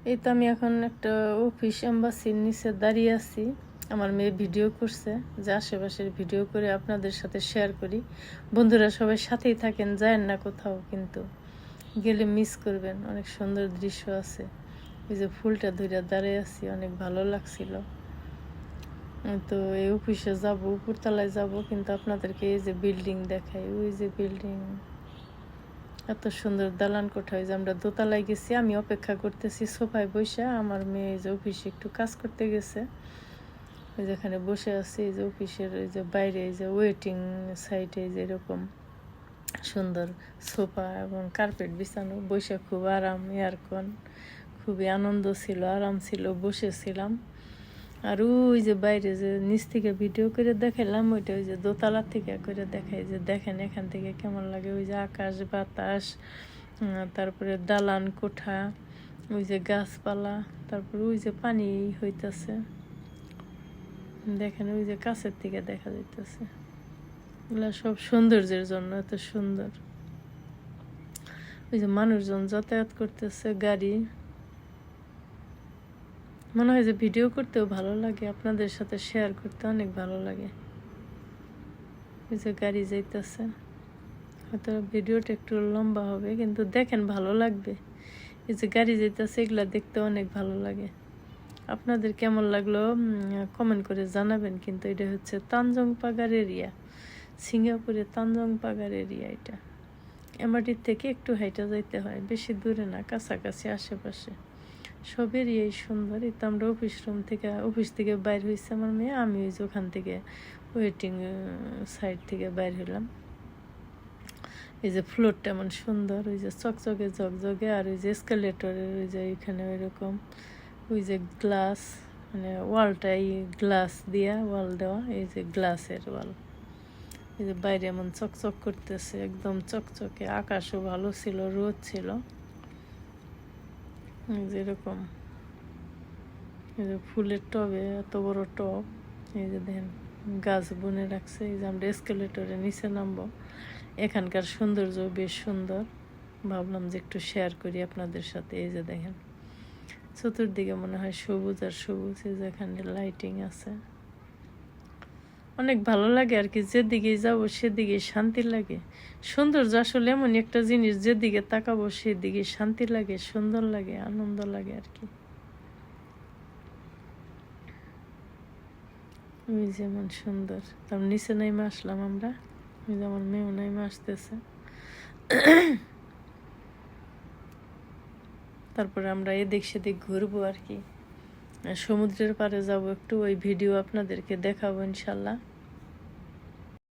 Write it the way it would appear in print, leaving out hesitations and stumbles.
এই তো আমি এখন একটা অফিস এম্বাসির নিচে দাঁড়িয়ে আছি। আমার মেয়ে ভিডিও করছে, যে আশেপাশের ভিডিও করে আপনাদের সাথে শেয়ার করি। বন্ধুরা সবাই সাথেই থাকেন, যায়েন না কোথাও, কিন্তু গেলে মিস করবেন। অনেক সুন্দর দৃশ্য আছে। ওই যে ফুলটা ধরে দাঁড়িয়ে আছি, অনেক ভালো লাগছিল। তো এই অফিসে যাব, উপরতলায় যাব, কিন্তু আপনাদেরকে এই যে বিল্ডিং দেখাই। ওই যে বিল্ডিং, এত সুন্দর দালান কোঠা। যে আমরা দোতলায় গেছি, আমি অপেক্ষা করতেছি সোফায় বসে। আমার মেয়ে এই যে অফিসে একটু কাজ করতে গেছে, ওই যেখানে বসে আছি। এই যে অফিসের এই যে বাইরে এই যে ওয়েটিং সাইডে যে এরকম সুন্দর সোফা এবং কার্পেট বিছানো, বসে খুব আরাম, এয়ারকন, খুবই আনন্দ ছিল, আরাম ছিল, বসেছিলাম। আর ওই যে বাইরে যে নিচ থেকে ভিডিও করে দেখাইলাম, ওইটা ওই যে দোতলা থেকে করে দেখাই, যে দেখেন এখান থেকে কেমন লাগে। ওই যে আকাশ বাতাস, তারপরে দালান কোঠা, ওই যে গাছপালা, তারপরে ওই যে পানি হইতেছে, দেখেন ওই যে কাছের থেকে দেখা যাইতেছে। এগুলা সব সৌন্দর্যের জন্য এত সুন্দর। ওই যে মানুষজন যাতায়াত করতেছে, গাড়ি। মনে হয় যে ভিডিও করতেও ভালো লাগে, আপনাদের সাথে শেয়ার করতে অনেক ভালো লাগে। ওই যে গাড়ি যাইতেছে, হয়তো ভিডিওটা একটু লম্বা হবে, কিন্তু দেখেন ভালো লাগবে। এই যে গাড়ি যাইতেছে, এগুলা দেখতে অনেক ভালো লাগে। আপনাদের কেমন লাগলো কমেন্ট করে জানাবেন। কিন্তু এটা হচ্ছে তানজং পাগার এরিয়া, সিঙ্গাপুরের তানজং পাগার এরিয়া। এটা এমআরটির থেকে একটু হাইটা যাইতে হয়, বেশি দূরে না, কাছাকাছি আশেপাশে। সব এরিয়াই সুন্দর। এই তো আমরা অফিস থেকে বাইর হয়েছে আমার মেয়ে, আমি ওই যে ওখান থেকে ওয়েটিং সাইড থেকে বাইর হলাম। এই যে ফ্লোরটা এমন সুন্দর, ওই যে চকচকে ঝকঝকে। আর ওই যে এসকেলেটরের ওই যে এখানে ওই রকম ওই যে গ্লাস, মানে ওয়ালটাই গ্লাস দিয়া ওয়াল দেওয়া, এই যে গ্লাসের ওয়াল। এই যে বাইরে এমন চকচক করতেছে, একদম চকচকে। আকাশও ভালো ছিল, রোদ ছিল। যেরকম এই যে ফুলের টবে, এত বড় টব। এই যে দেখেন গাছ বুনে রাখছে। এই যে আমরা এসকেলেটরে নিচে নামবো। এখানকার সৌন্দর্য বেশ সুন্দর, ভাবলাম যে একটু শেয়ার করি আপনাদের সাথে। এই যে দেখেন চতুর্দিকে মনে হয় সবুজ আর সবুজ। এই যে এখানে লাইটিং আছে, অনেক ভালো লাগে আর কি। যেদিকেই যাবো সেদিকে শান্তি লাগে। সৌন্দর্য আসলে এমন একটা জিনিস, যেদিকে তাকাবো সেদিকে শান্তি লাগে, সুন্দর লাগে, আনন্দ লাগে আর কি। ওই যেমন সুন্দর। তার নিচে নাইমে আসলাম আমরা। ওই যে আমার মেয়েও নাইমে আসতেছে। তারপরে আমরা এদিক সেদিক ঘুরবো আর কি, সমুদ্রের পাড়ে যাব একটু। ওই ভিডিও আপনাদেরকে দেখাবো ইনশাল্লাহ।